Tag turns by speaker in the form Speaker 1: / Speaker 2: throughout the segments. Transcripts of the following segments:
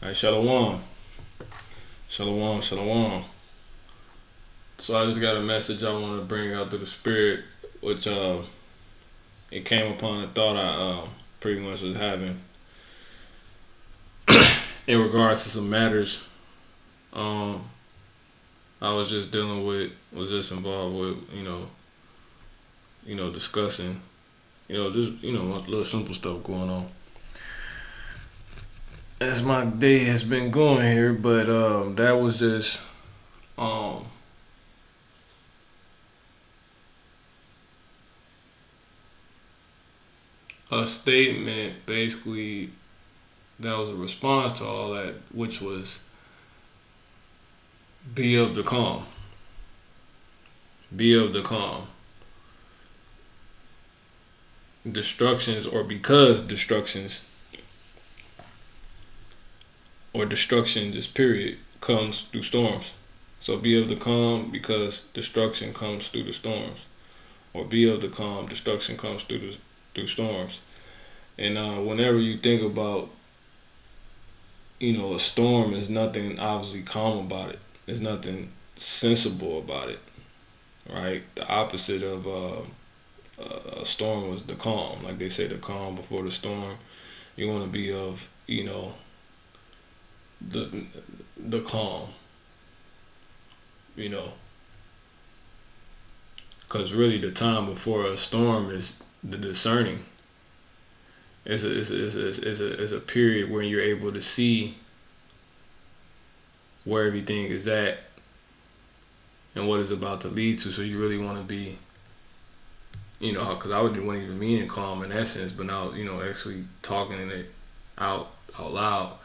Speaker 1: All right, shalom, shalom, shalom. So I just got a message I want to bring out to the spirit, which it came upon a thought I pretty much was having in regards to some matters. Um, I was just dealing with, was just involved with, discussing, just a little simple stuff going on. As my day has been going here, but that was just um a statement basically that was a response to all that, which was be of the calm. Be of the calm. Destructions, or because destructions, or destruction, just period, comes through storms. So be of the calm because destruction comes through the storms. Or be of the calm, destruction comes through storms. And whenever you think about, a storm, is nothing obviously calm about it. There's nothing sensible about it, right? The opposite of a storm was the calm. Like they say, the calm before the storm. You want to be of, the the calm, you know, because really the time before a storm is the discerning. It's a period where you're able to see where everything is at and what it's about to lead to. So you really want to be, because wouldn't even mean it calm in that sense, but now, actually talking it out loud,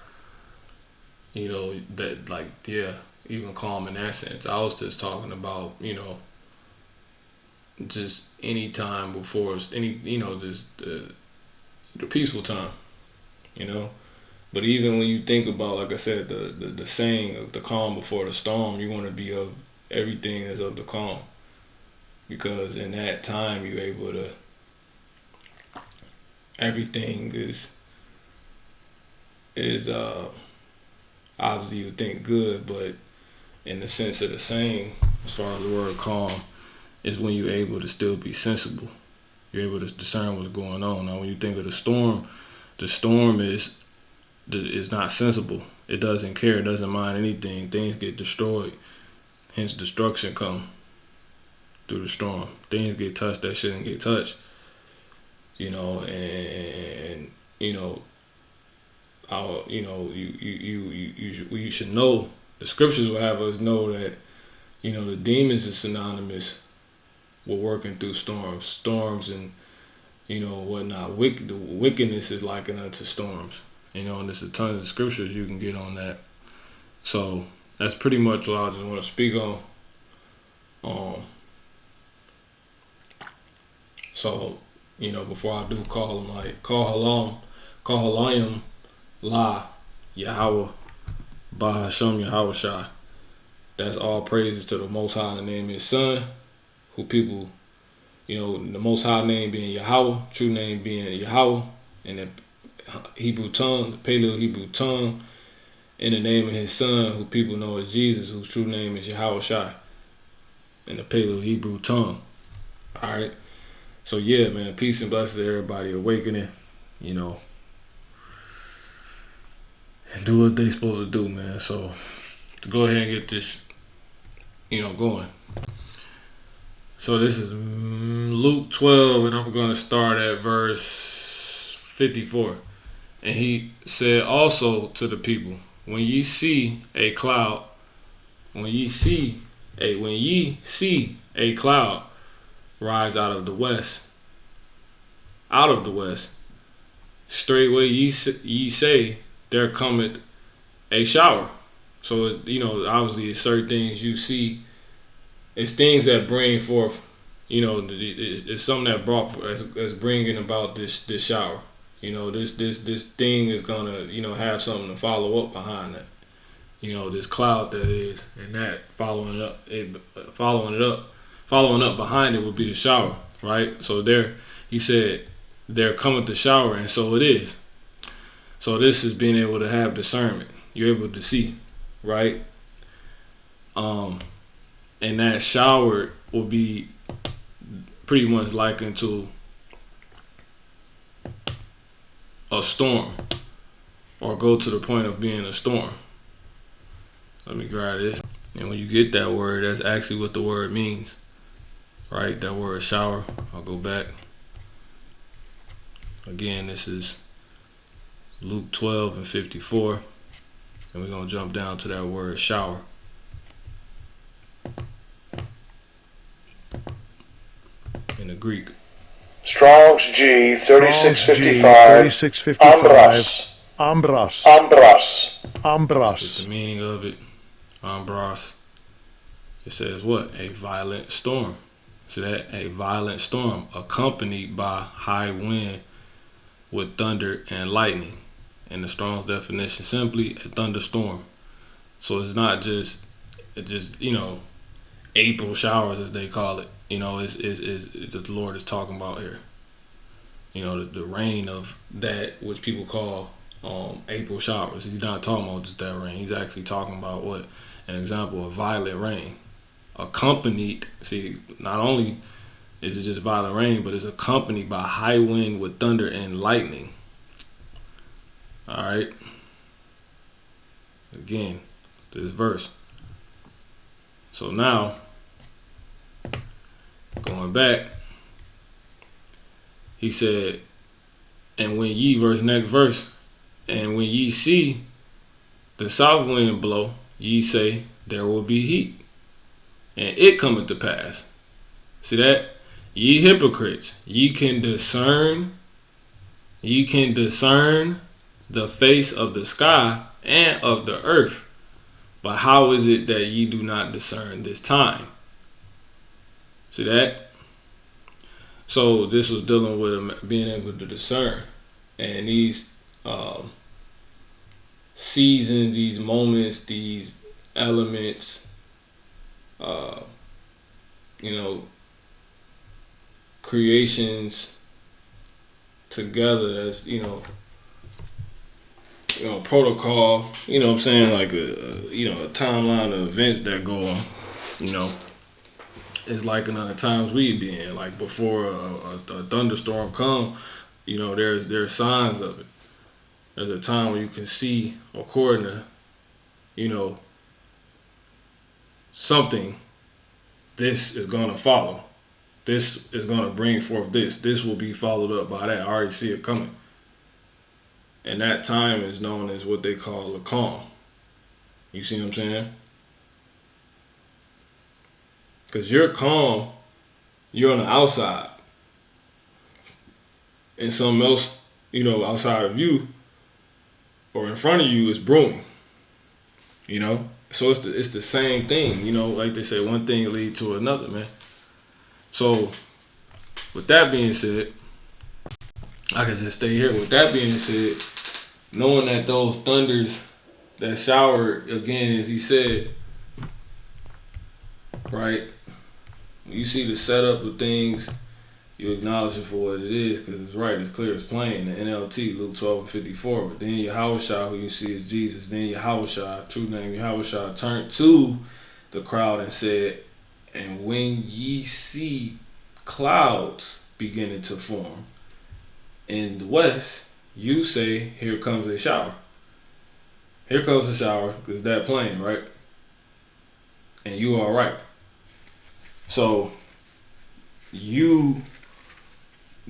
Speaker 1: that, like, yeah, even calm in that sense. I was just talking about, just any time before any, just the peaceful time, you know. But even when you think about, like I said, the saying of the calm before the storm, you want to be of everything is of the calm, because in that time you're able to, everything is obviously you think good, but in the sense of the saying, as far as the word calm, is when you're able to still be sensible. You're able to discern what's going on. Now, when you think of the storm is not sensible. It doesn't care. It doesn't mind anything. Things get destroyed. Hence, destruction come through the storm. Things get touched that shouldn't get touched. And our, you should know. The scriptures will have us know that, the demons is synonymous with working through storms and whatnot. The wickedness is likened unto storms. And there's a ton of scriptures you can get on that. So that's pretty much what I just want to speak on. So before I do call him, like, call halayim la Yahweh Bahasham Yahweh Shai. That's all praises to the Most High in the name of His Son, who people, the Most High name being Yahweh, true name being Yahweh, and the Hebrew tongue, the Paleo Hebrew tongue, in the name of His Son, who people know as Jesus, whose true name is Yahweh Shai, in the Paleo Hebrew tongue. All right. So yeah, man, peace and blessings to everybody awakening, and do what they supposed to do, man. So to go ahead and get this, going. So this is Luke 12, and I'm going to start at verse 54. And he said also to the people, when ye see a cloud rise out of the west, straightway ye say, there cometh a shower. So, obviously it's certain things you see. It's things that bring forth, it's something that brought as bringing about this shower. This thing is gonna, have something to follow up behind that. This cloud that is, and that following up behind it would be the shower, right? So he said, there cometh the shower, and so it is. So this is being able to have discernment. you're able to see, right? And that shower will be pretty much likened to a storm, or go to the point of being a storm. Let me grab this. And when you get that word, that's actually what the word means, right? That word shower. I'll go back. Again, this is Luke 12:54. And we're going to jump down to that word shower. In the Greek.
Speaker 2: Strong's G 3655. Ambros.
Speaker 1: That's the meaning of it. Ambros. It says what? A violent storm. See that? A violent storm accompanied by high wind with thunder and lightning. And the Strong's definition, simply a thunderstorm. So it's not just April showers, as they call it. It's the Lord is talking about here. The rain of that which people call April showers. He's not talking about just that rain. He's actually talking about what? An example of violent rain. Accompanied, see, not only is it just violent rain, but it's accompanied by high wind with thunder and lightning. Alright. Again, this verse. So now, going back, he said, and when ye, next verse, and when ye see the south wind blow, ye say, there will be heat. And it cometh to pass. See that? Ye hypocrites, ye can discern the face of the sky and of the earth. But how is it that ye do not discern this time? See that? So this was dealing with being able to discern. And these seasons, these moments, these elements, creations together as, protocol, what I'm saying, like a timeline of events that go on, it's like in other times we'd be in, like before a thunderstorm come, there's signs of it. There's a time where you can see, according to, something, this is going to follow. This is going to bring forth this. This will be followed up by that. I already see it coming. And that time is known as what they call a calm. You see what I'm saying? Because you're calm, you're on the outside. And something else, outside of you or in front of you is brewing. So it's the same thing, like they say, one thing lead to another, man. So with that being said, I could just stay here. With that being said, knowing that those thunders, that shower, again, as he said, right? When you see the setup of things, you acknowledge it for what it is, because it's right, it's clear, it's plain. The NLT, Luke 12:54. But then Yahushua, who you see is Jesus, then Yahushua, true name Yahushua, turned to the crowd and said, and when ye see clouds beginning to form in the west, you say, here comes a shower. Here comes a shower, because that plain, right? And you are right. So, you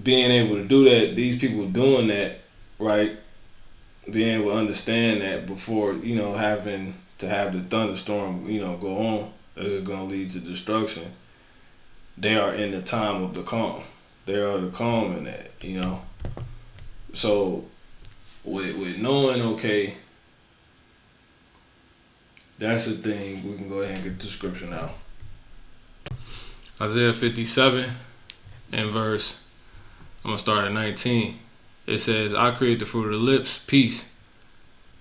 Speaker 1: being able to do that, these people doing that, right? Being able to understand that before, having to have the thunderstorm, go on, that is going to lead to destruction. They are in the time of the calm. They are the calm in that, So, with knowing, okay, that's the thing, we can go ahead and get the scripture now. Isaiah 57 and verse, I'm going to start at 19. It says, I create the fruit of the lips, peace.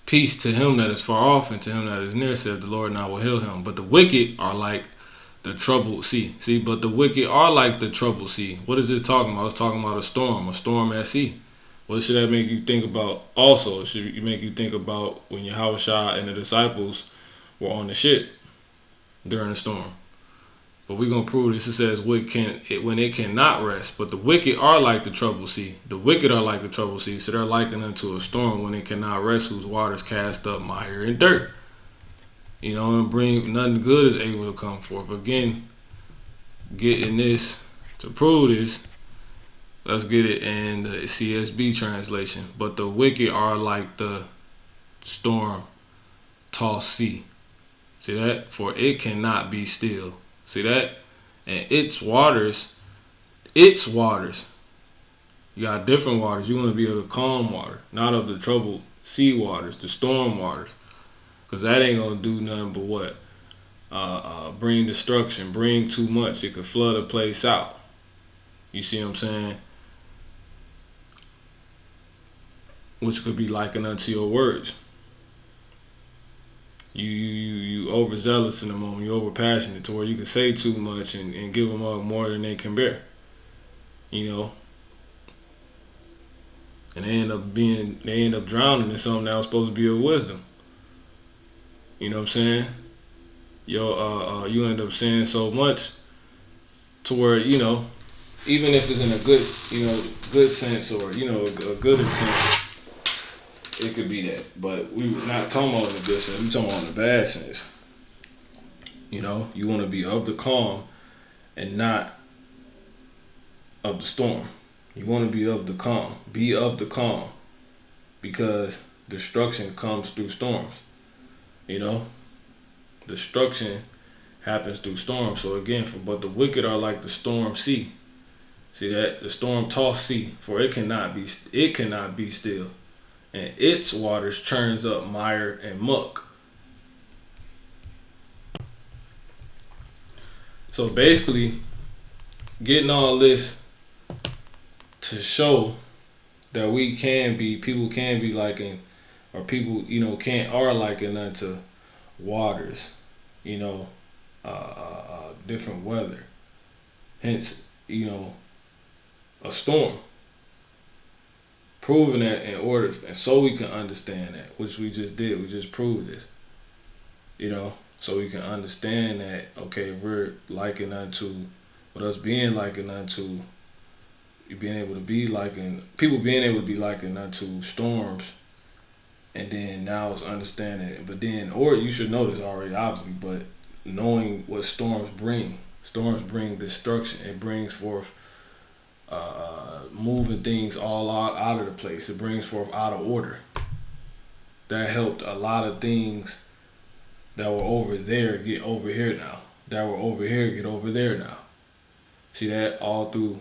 Speaker 1: Peace to him that is far off and to him that is near, said the Lord, and I will heal him. But the wicked are like the troubled sea. See, but the wicked are like the troubled sea. What is this talking about? It's talking about a storm at sea. What should that make you think about? Also, it should make you think about when Yahushua and the disciples were on the ship during the storm. But we're going to prove this. It says when it cannot rest. But the wicked are like the troubled sea. The wicked are like the troubled sea. So they're likened unto a storm when it cannot rest, whose waters cast up mire and dirt. You know, and bring nothing good is able to come forth. Again, getting this to prove this, let's get it in the CSB translation. But the wicked are like the storm tossed sea. See that? For it cannot be still. See that? And its waters. You got different waters. You want to be of the calm water, not of the troubled sea waters, the storm waters. Because that ain't going to do nothing but what? Bring destruction, bring too much. It could flood a place out. You see what I'm saying? Which could be likened unto your words. You overzealous in the moment. You overpassionate to where you can say too much and give them up more than they can bear. You know, and they end up drowning in something that was supposed to be of wisdom. You know what I'm saying? You end up saying so much to where, you know, even if it's in a good sense or, you know, a good intent. It could be that, but we're not talking about in the good sense. We're talking about in the bad sense. You know, you want to be of the calm and not of the storm. You want to be of the calm. Be of the calm, because destruction comes through storms. You know, destruction happens through storms. So again, but the wicked are like the storm sea. See that? The storm tossed sea, for it cannot be still. And its waters churns up mire and muck. So basically, getting all this to show that people can be likened, or people, you know, are likened unto waters, you know, different weather. Hence, you know, a storm. Proving that in order, and so we can understand that, which we just did. We just proved this, you know, so we can understand that, okay, we're likened unto, with us being likened unto, people being able to be likened unto storms, and then now it's understanding it. But then, or you should know this already, obviously, but knowing what storms bring destruction. It brings forth moving things all out of the place. It brings forth out of order. That helped a lot of things that were over there get over here now. That were over here get over there now. See that? All through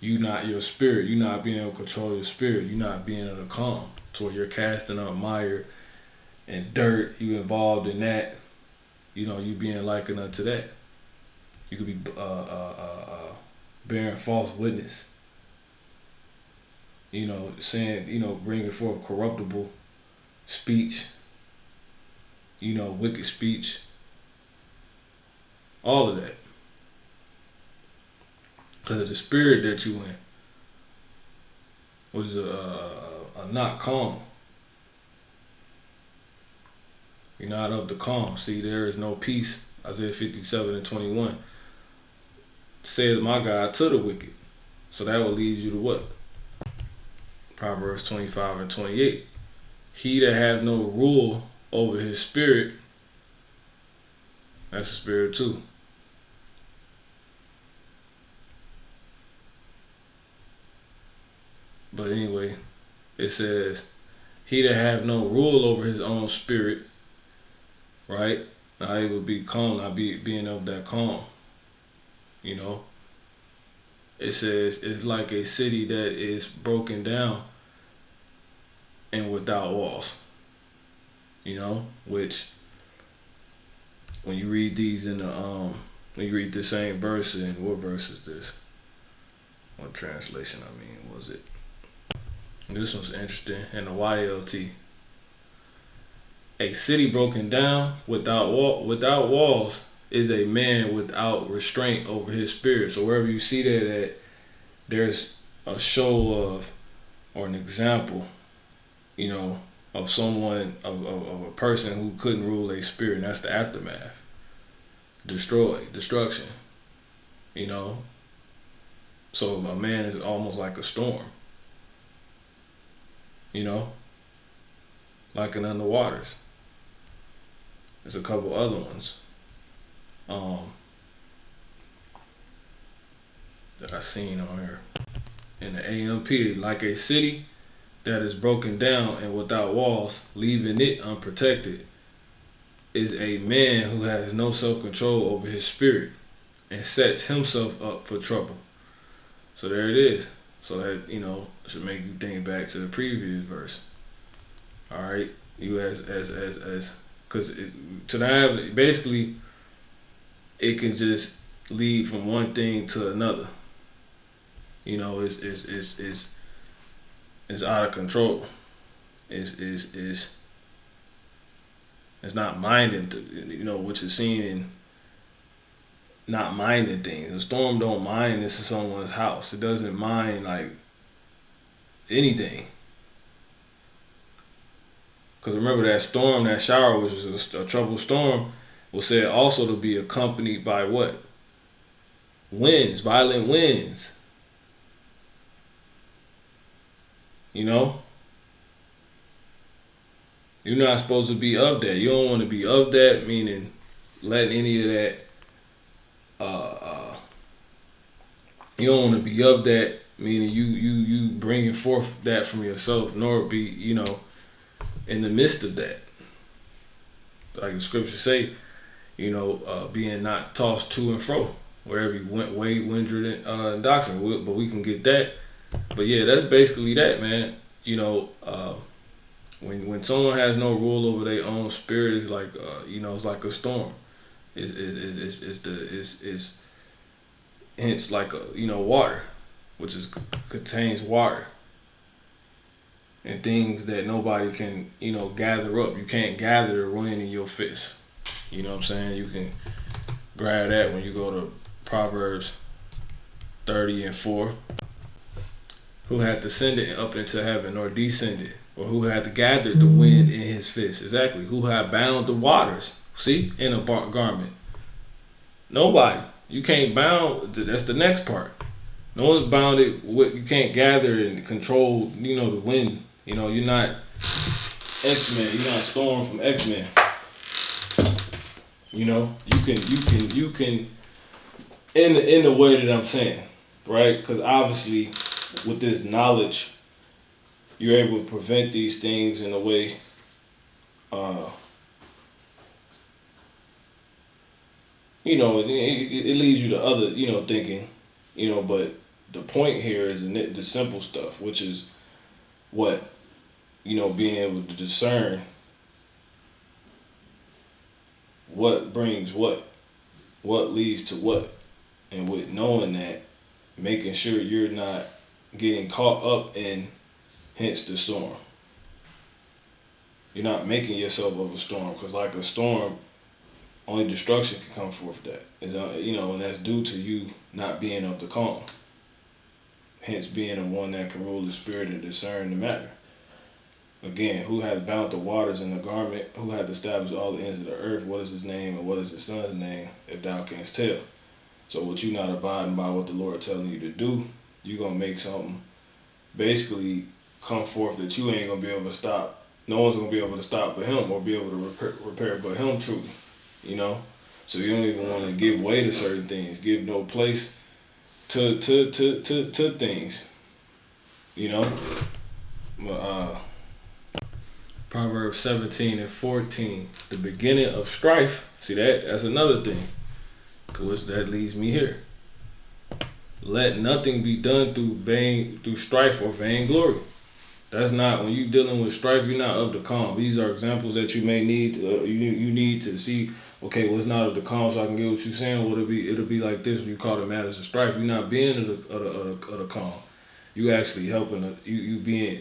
Speaker 1: you not your spirit. You not being able to control your spirit. You not being able to calm. To where you're casting up mire and dirt. You involved in that. You know, you being likened unto that. You could be bearing false witness. You know, saying, you know, bringing forth corruptible speech. You know, wicked speech. All of that. Because of the spirit that you in. Was not calm. You're not of the calm. See, there is no peace. Isaiah 57:21. Says my God to the wicked. So that will lead you to what? Proverbs 25:28. He that hath no rule over his spirit, that's a spirit too. But anyway, it says, he that have no rule over his own spirit, right? Not able to be calm, not being of that calm. You know, it says it's like a city that is broken down and without walls. You know, which when you read these in the when you read the same verse, and what verse is this? What translation was it? This one's interesting. In the YLT. A city broken down without walls is a man without restraint over his spirit. So wherever you see that, there's a show of, or an example, you know, of someone, of a person who couldn't rule a spirit, and that's the aftermath. Destruction, you know. So a man is almost like a storm, you know, like an underwaters. There's a couple other ones that I seen on here. In the AMP, like a city that is broken down and without walls, leaving it unprotected, is a man who has no self-control over his spirit and sets himself up for trouble. So there it is. So that, you know, should make you think back to the previous verse. All right, you as because to that, basically it can just lead from one thing to another. You know, it's out of control. It's not minding, you know, which is seen in not minding things. The storm don't mind this is someone's house. It doesn't mind like anything. Because remember that storm, that shower, which was a troubled storm, was said also to be accompanied by what? Winds, violent winds. You know? You're not supposed to be of that. You don't want to be of that, meaning letting any of that, you don't want to be of that, meaning you bringing forth that from yourself, nor be, you know, in the midst of that. Like the scriptures say, you know, being not tossed to and fro, wherever you went, windred and doctrine. But we can get that. But yeah, that's basically that, man. You know, when someone has no rule over their own spirit, it's like, you know, it's like a storm. It's hence like a, you know, water, which is contains water and things that nobody can, you know, gather up. You can't gather the wind in your fist. You know what I'm saying? You can grab that when you go to Proverbs 30:4. Who had ascended up into heaven or descended, or who had gathered the wind in his fist? Exactly. Who had bound the waters? See, in a garment. Nobody. You can't bound. That's the next part. No one's bounded. You can't gather and control, you know, the wind. You know, you're not X-Men. You're not Storm from X-Men. You know, you can. In the way that I'm saying, right? Because obviously, with this knowledge, you're able to prevent these things in a way. You know, it leads you to other, you know, thinking, you know, but the point here is the simple stuff, which is what, you know, being able to discern what brings what leads to what, and with knowing that, making sure you're not getting caught up in, hence the storm. You're not making yourself of a storm, because like a storm, only destruction can come forth that. Is, you know, and that's due to you not being of the calm. Hence being the one that can rule the spirit and discern the matter. Again, who hath bound the waters in the garment? Who hath established all the ends of the earth? What is his name and what is his son's name, if thou canst tell? So with you not abiding by what the Lord telling you to do, you're going to make something basically come forth that you ain't going to be able to stop. No one's going to be able to stop but him, or be able to repair but him truly. You know? So you don't even want to give way to certain things. Give no place to things. You know? Proverbs 17:14. The beginning of strife. See that's another thing. Because that leads me here. Let nothing be done through strife or vainglory. That's not, when you're dealing with strife, you're not of the calm. These are examples that you may need. You need to see, okay, well, it's not of the calm, so I can get what you're saying. Well, it'll be like this when you call it matters of strife. You're not being of the calm. You actually helping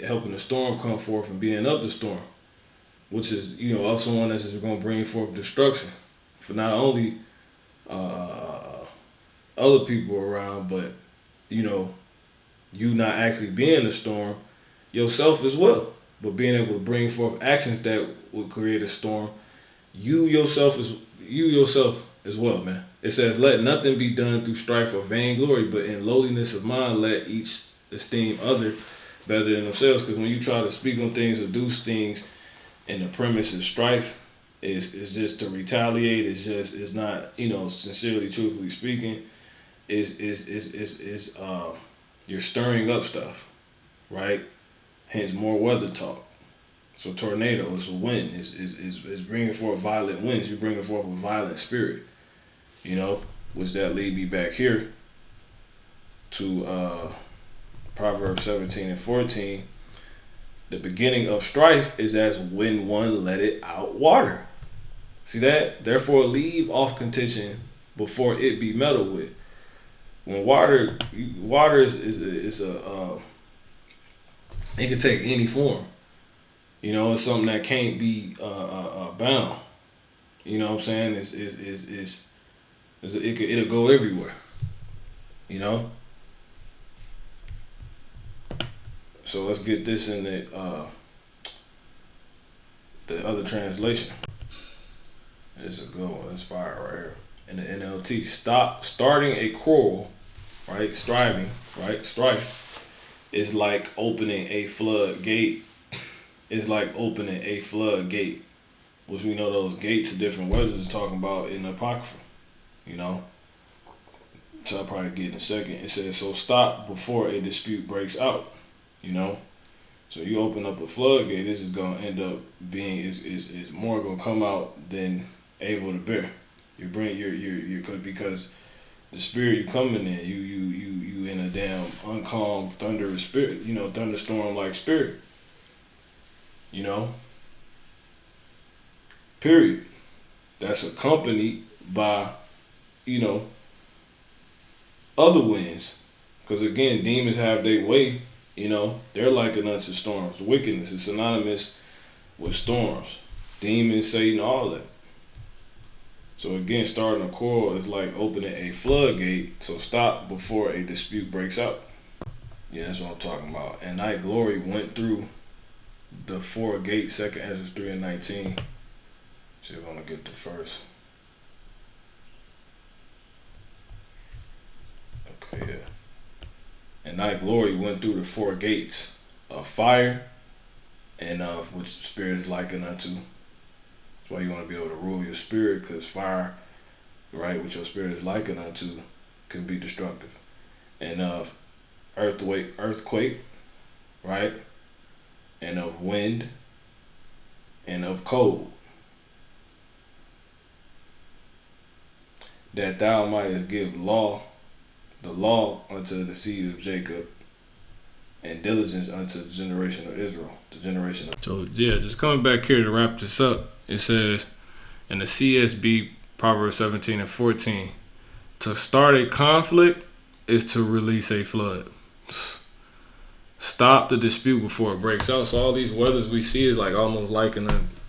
Speaker 1: helping the storm come forth and being of the storm, which is, you know, of someone that's going to bring forth destruction for not only other people around, but, you know, you not actually being a storm yourself as well, but being able to bring forth actions that would create a storm. You yourself as well, man. It says, "Let nothing be done through strife or vainglory, but in lowliness of mind, let each esteem other better than themselves." Because when you try to speak on things or do things, and the premise is strife, is just to retaliate. It's not, sincerely, truthfully speaking, is you're stirring up stuff, right? Hence more weather talk. So tornado is a wind. Is bringing forth violent winds. You're bringing forth a violent spirit. Which that lead me back here to Proverbs 17 and 14. The beginning of strife is as when one let it out water. See that? Therefore leave off contention before it be meddled with. When water is a it can take any form. It's something that can't be bound. You know what I'm saying? It'll go everywhere. So let's get this in the other translation. It's a good one. It's fire right here. In the NLT, starting a quarrel, right? Striving, right? Strife is like opening a floodgate. It's like opening a floodgate, which we know those gates of different words is talking about in the Apocrypha. So I'll probably get in a second. It says, so stop before a dispute breaks out. So you open up a floodgate, this is gonna end up being is more gonna come out than able to bear. You bring because the spirit you coming in, you in a damn uncalm, thunderous spirit, thunderstorm like spirit. Period. That's accompanied by, other winds. Because again, demons have their way. They're likened unto storms. Wickedness is synonymous with storms. Demons, Satan, all that. So again, starting a quarrel is like opening a floodgate. So stop before a dispute breaks out. Yeah, that's what I'm talking about. And night glory went through the 4 gates, 2 Ezra 3 and 19. So we're gonna get the first. Okay, yeah. And night glory went through the 4 gates of fire and of which the spirit is likened unto. That's why you want to be able to rule your spirit, because fire, right, which your spirit is likened unto, can be destructive. And of earthquake, right, and of wind, and of cold, that thou mightest give the law unto the seed of Jacob, and diligence unto the generation of Israel, the generation of... So yeah, just coming back here to wrap this up, it says in the CSB, Proverbs 17 and 14, to start a conflict is to release a flood. Stop the dispute before it breaks out. So all these weathers we see is like almost like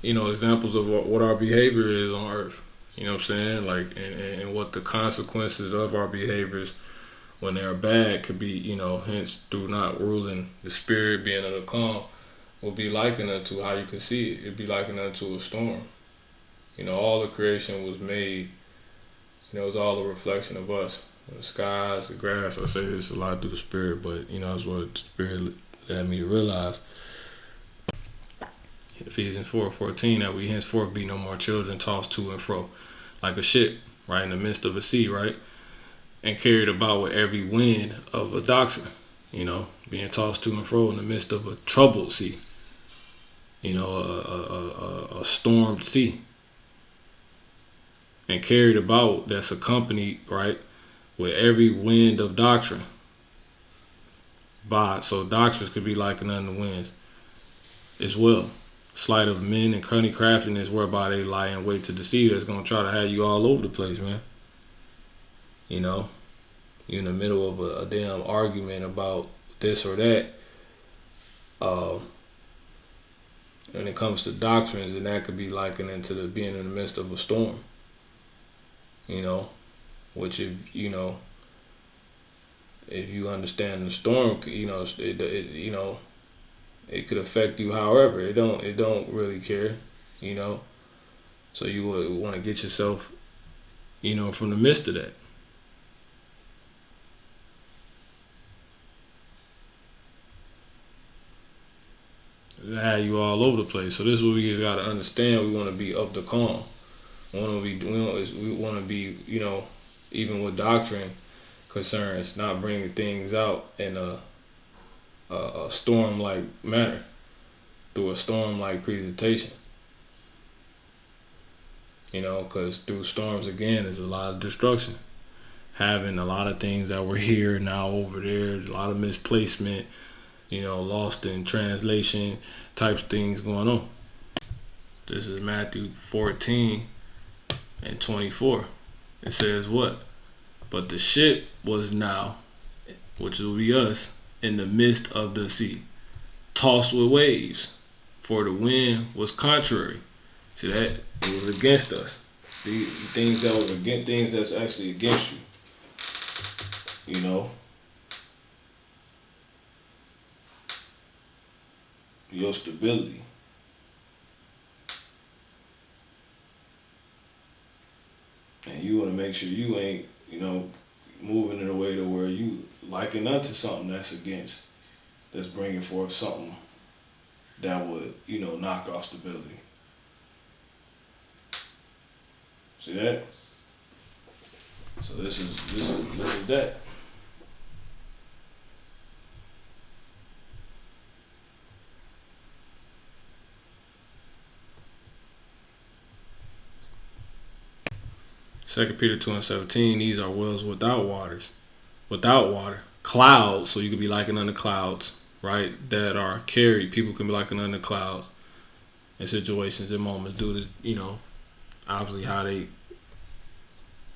Speaker 1: examples of what our behavior is on earth. You know what I'm saying? Like, and what the consequences of our behaviors when they're bad could be, hence through not ruling the spirit, being under calm, will be likened unto how you can see it. It'd be likened unto a storm. All the creation was made, it was all a reflection of us. The skies, the grass. I say this a lot through the spirit, but that's what the spirit led me to realize. Ephesians 4:14, that we henceforth be no more children tossed to and fro like a ship, right, in the midst of a sea, right, and carried about with every wind of a doctrine, being tossed to and fro in the midst of a troubled sea, a stormed sea, and carried about, that's accompanied, right, with every wind of doctrine. So doctrines could be likened unto winds as well. Sleight of men and cunning craftiness whereby they lie in wait to deceive. That's going to try to have you all over the place, man. You're in the middle of a damn argument about this or that. When it comes to doctrines, and that could be likened into being in the midst of a storm. Which if if you understand the storm, it could affect you. However, it don't really care, you know. So you would want to get yourself, from the midst of that. It had you all over the place. So this is what we got to understand. We want to be up the calm. We want to be, even with doctrine concerns, not bringing things out in a storm-like manner, through a storm-like presentation. Because through storms, again, there's a lot of destruction. Having a lot of things that were here now over there, there's a lot of misplacement, lost in translation types of things going on. This is Matthew 14 and 24. It says what? But the ship was now, which will be us, in the midst of the sea, tossed with waves, for the wind was contrary. See that? It was against us. The things that was against, things that's actually against you. Your stability. And you want to make sure you ain't, moving in a way to where you liken unto something that's bringing forth something that would, knock off stability. See that? So this is that. Second Peter 2:17. These are wells without water, clouds. So you could be likened unto clouds, right? That are carried. People can be likened unto clouds in situations and moments due to obviously how they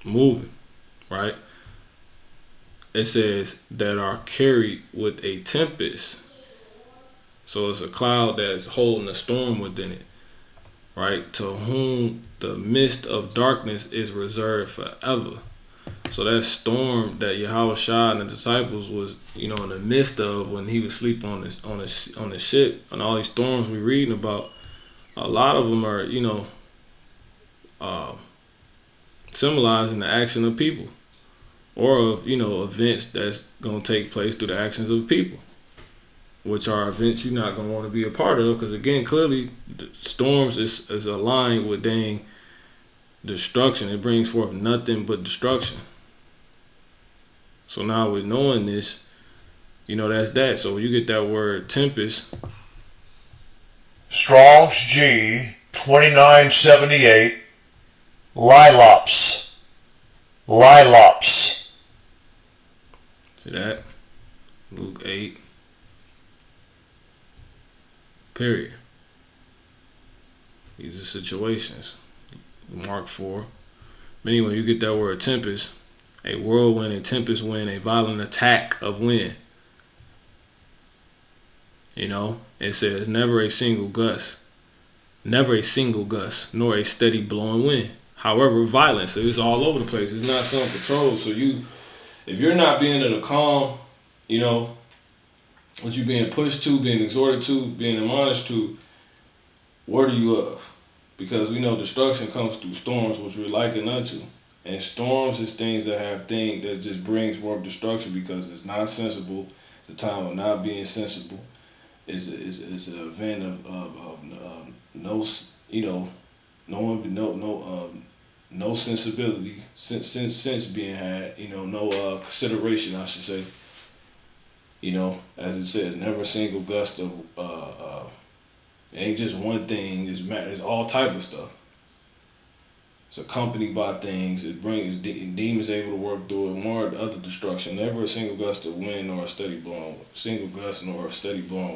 Speaker 1: moving, right? It says that are carried with a tempest. So it's a cloud that's holding a storm within it, right? To whom the mist of darkness is reserved forever. So that storm that Yahushua and the disciples was, in the midst of when he was asleep on the ship, and all these storms we're reading about, a lot of them are, symbolizing the action of people, or of events that's gonna take place through the actions of people, which are events you're not gonna want to be a part of, because again, clearly, the storms is aligned with dang destruction. It brings forth nothing but destruction. So now with knowing this, that's that. So when you get that word tempest,
Speaker 2: Strong's G 2978, Lilops.
Speaker 1: See that? Luke 8. Period. These are situations. Mark 4. But anyway, you get that word tempest. A whirlwind, a tempest wind, a violent attack of wind. It says never a single gust, nor a steady blowing wind. However violent, so it's all over the place. It's not some control. So if you're not being in a calm, what you being pushed to, being exhorted to, being admonished to, what are you of? Because we know destruction comes through storms, which we're likened unto. And storms is things that just brings forth destruction, because it's not sensible. It's a time of not being sensible. It's an event of no sensibility, sense being had. No consideration, I should say. As it says, never a single gust of it ain't just one thing. It's all type of stuff. It's accompanied by things. It brings demons able to work through it. More other destruction. Never a single gust of wind nor a steady blowing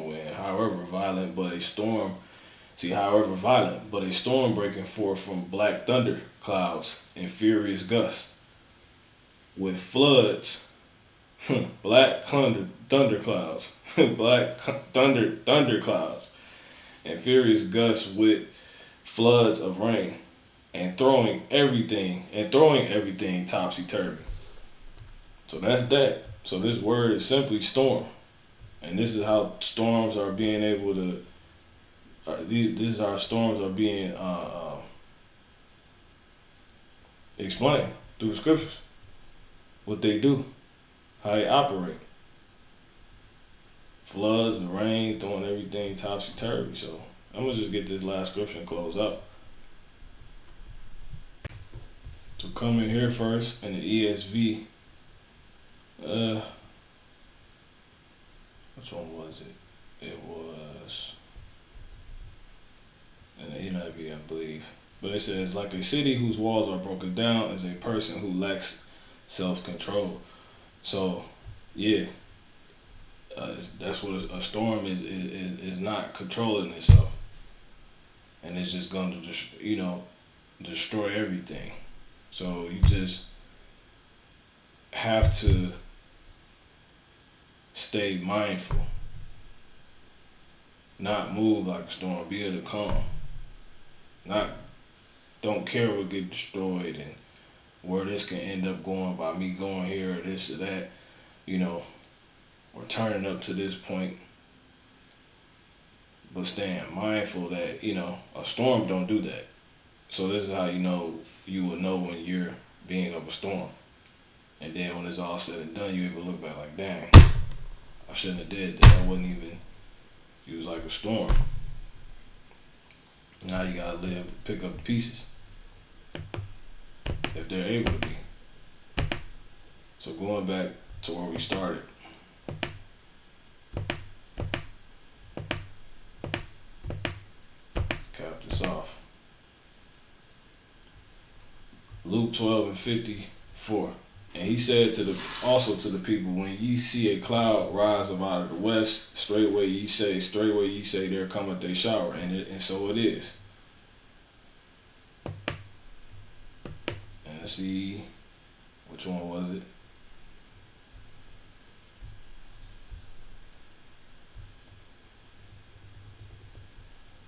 Speaker 1: wind. However violent, but a storm. However violent, but a storm breaking forth from black thunder clouds and furious gusts, with floods, black thunder clouds, black thunder clouds, and furious gusts with floods of rain. And throwing everything topsy-turvy. So that's that. So this word is simply storm. And this is how storms are being able to, this is how storms are being explained through the scriptures. What they do, how they operate. Floods and rain, throwing everything topsy-turvy. So I'm going to just get this last scripture and close up. So coming here first in the ESV. Which one was it? It was in the NIV, I believe. But it says, like a city whose walls are broken down is a person who lacks self-control. So, yeah, that's what a storm is not controlling itself, and it's just going to just destroy everything. So you just have to stay mindful, not move like a storm, be able to calm, don't care what get destroyed and where this can end up going by me going here or this or that, or turning up to this point. But staying mindful that, a storm don't do that. So this is how you will know when you're being of a storm. And then when it's all said and done, you're able to look back like, dang, I shouldn't have did that. I wasn't even, it was like a storm. Now you gotta pick up the pieces. If they're able to be. So going back to where we started. Cap this off. Luke 12:54. And he said also to the people, when ye see a cloud rise up out of the west, straightway ye say, there cometh a shower. And so it is. And let's see, which one was it?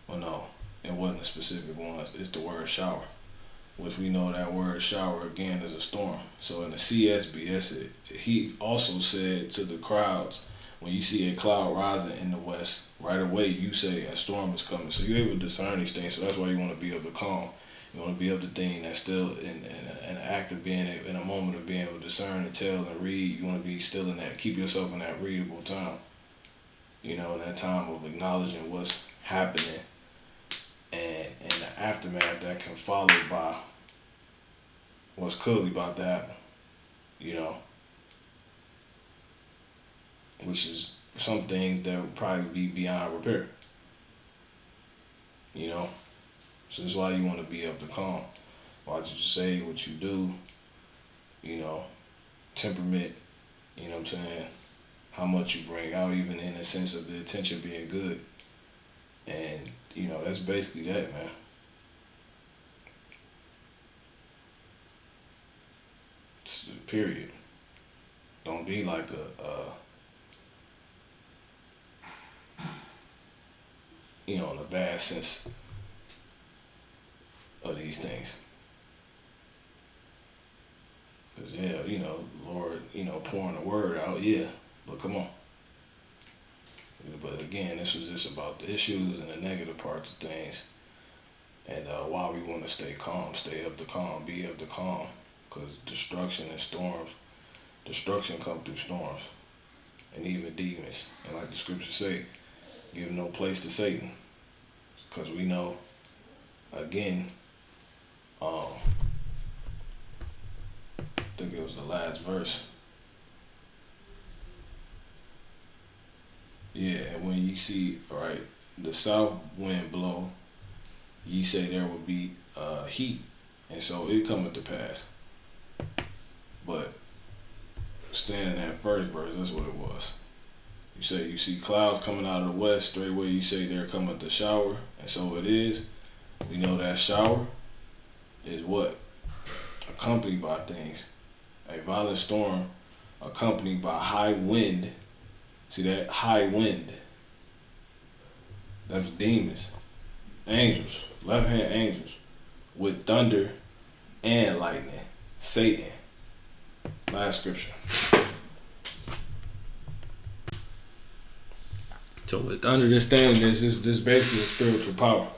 Speaker 1: Well, no, it wasn't a specific one. It's the word shower, which we know that word shower again is a storm. So in the CSB, that's it. He also said to the crowds, when you see a cloud rising in the west, right away you say a storm is coming. So you're able to discern these things. So that's why you want to be able to calm. You want to be able to think that's still in an act of being in a moment of being able to discern and tell and read. You want to be still in that, keep yourself in that readable time. In that time of acknowledging what's happening and the aftermath that can follow by what's clearly about to happen. Which is some things that would probably be beyond repair. So that's why you want to be able to calm. Why did you say what you do? Temperament, what I'm saying? How much you bring out, even in the sense of the attention being good. And, that's basically that, man. Period. Don't be like in a bad sense of these things. Because, Lord, pouring the word out, yeah, but come on. But again, this was just about the issues and the negative parts of things. And why we want to stay calm, stay of the calm, be of the calm. Because destruction come through storms. And even demons. And like the scriptures say, give no place to Satan. Because we know, again, I think it was the last verse. Yeah, and when you see, the south wind blow, ye say there will be heat. And so it cometh to pass. But staying in that first verse, that's what it was. You say you see clouds coming out of the west, straightway you say there cometh the shower, and so it is. We know that shower is what? Accompanied by things. A violent storm accompanied by high wind. See that? High wind. That's demons. Angels. Left-hand angels. With thunder and lightning. Satan. Last scripture. So with understanding this basically a spiritual power.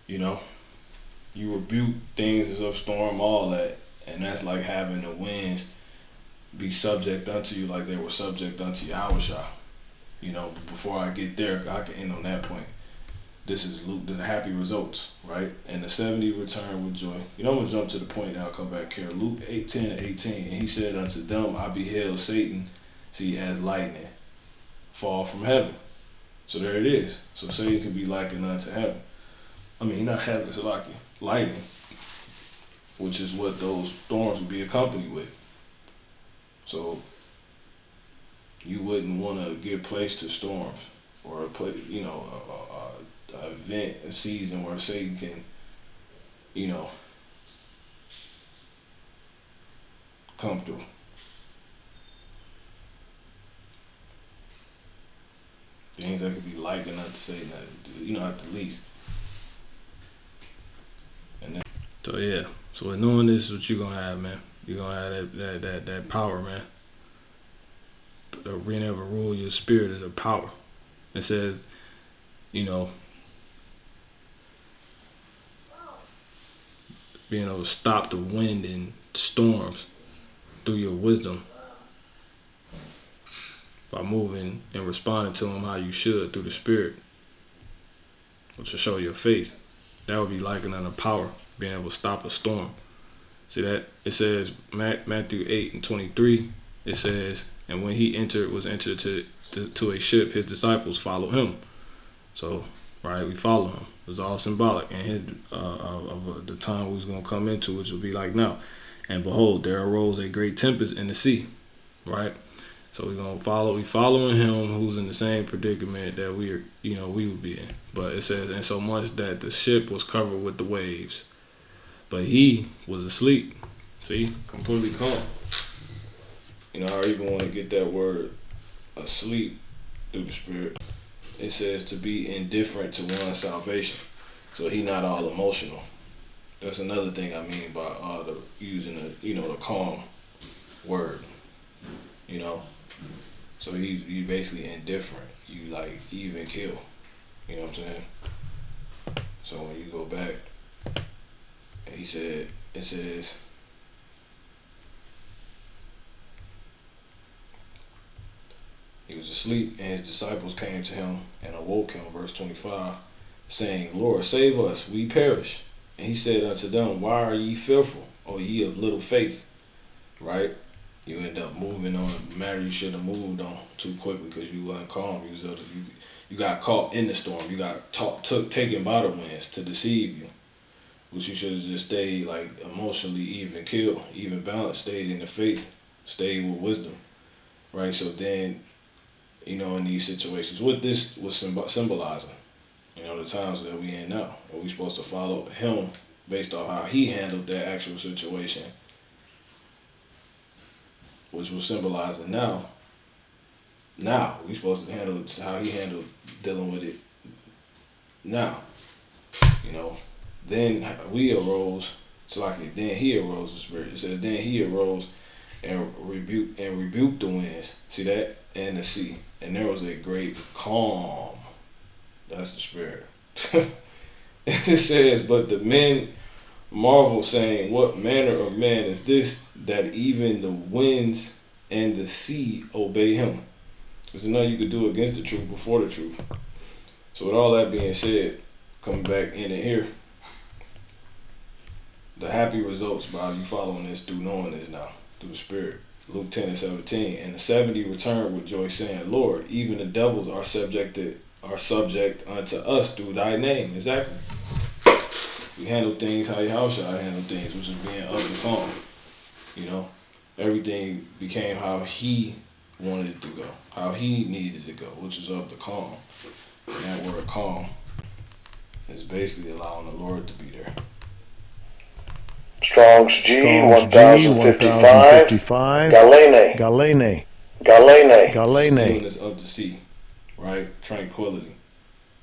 Speaker 1: You know, you rebuke things as of storm, all that, and that's like having the winds be subject unto you like they were subject unto Yahushua. You know, but before I get there, I can end on that point. This is Luke, the happy results, right? And the 70 return with joy. You know, I'm going to jump to the point now, I'll come back here. Luke 8:10-18. And he said unto them, I beheld Satan, see, as lightning, fall from heaven. So there it is. So Satan can be likened unto heaven. I mean, not heaven, it's like lightning, which is what those storms would be accompanied with. So you wouldn't want to give place to storms or a place, you know, a event, a season where Satan can, you know, come through. Things that could be likened unto Satan, you know, at the least. And then, so yeah, so with knowing this, what you gonna have, man? You gonna have that power, man. Being able to rule your spirit is a power. It says, you know, being able to stop the wind and storms through your wisdom by moving and responding to them how you should through the spirit, which will show your face. That would be likened unto power, being able to stop a storm. See that? It says, Matthew 8:23, it says, and when he was entered to a ship, his disciples followed him. So, right, we follow him. It's all symbolic and his of the time we was going to come into, which will be like now. And behold, there arose a great tempest in the sea, right? So we following him who's in the same predicament that we would be in. But it says, and so much that the ship was covered with the waves, but he was asleep. See, completely calm. You know, I even want to get that word asleep through the spirit. It says to be indifferent to one's salvation. So he not all emotional. That's another thing I mean by using the calm word. You know, so you basically indifferent. You like even kill. You know what I'm saying? So when you go back, and it says. He was asleep, and his disciples came to him and awoke him, verse 25, saying, Lord, save us, we perish. And he said unto them, why are ye fearful, O ye of little faith? Right? You end up moving on a matter you should have moved on too quickly because you weren't calm. You got caught in the storm. You got taken by the winds to deceive you, which you should have just stayed like emotionally even killed, even balanced, stayed in the faith, stayed with wisdom. Right? So then, you know, in these situations, what this was symbolizing, you know, the times that we in now, where we supposed to follow him based on how he handled that actual situation, which was symbolizing now we supposed to handle how he handled dealing with it now. You know, then we arose, then he arose the spirit. It says then he arose and rebuked the winds. See that? And the sea. And there was a great calm. That's the spirit. It says, but the men marveled, saying, what manner of man is this, that even the winds and the sea obey him? There's nothing you could do against the truth before the truth. So with all that being said, coming back in and here, the happy results by you following this through knowing this now, through the spirit. Luke 10:17, and the 70 returned with joy, saying, Lord, even the devils are subject unto us through thy name. Exactly. We handle things how Yahushua handle things, which is being up and calm. You know, everything became how he wanted it to go, how he needed it to go, which is of the calm. And that word calm is basically allowing the Lord to be there.
Speaker 2: Strong's G 1055. Galene.
Speaker 1: Stillness of the sea, right? Tranquility.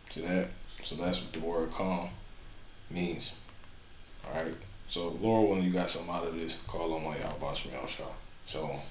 Speaker 1: See that? So that's what the word calm means. Alright? So, Lord, when you got something out of this, call on my Yahweh Shalom.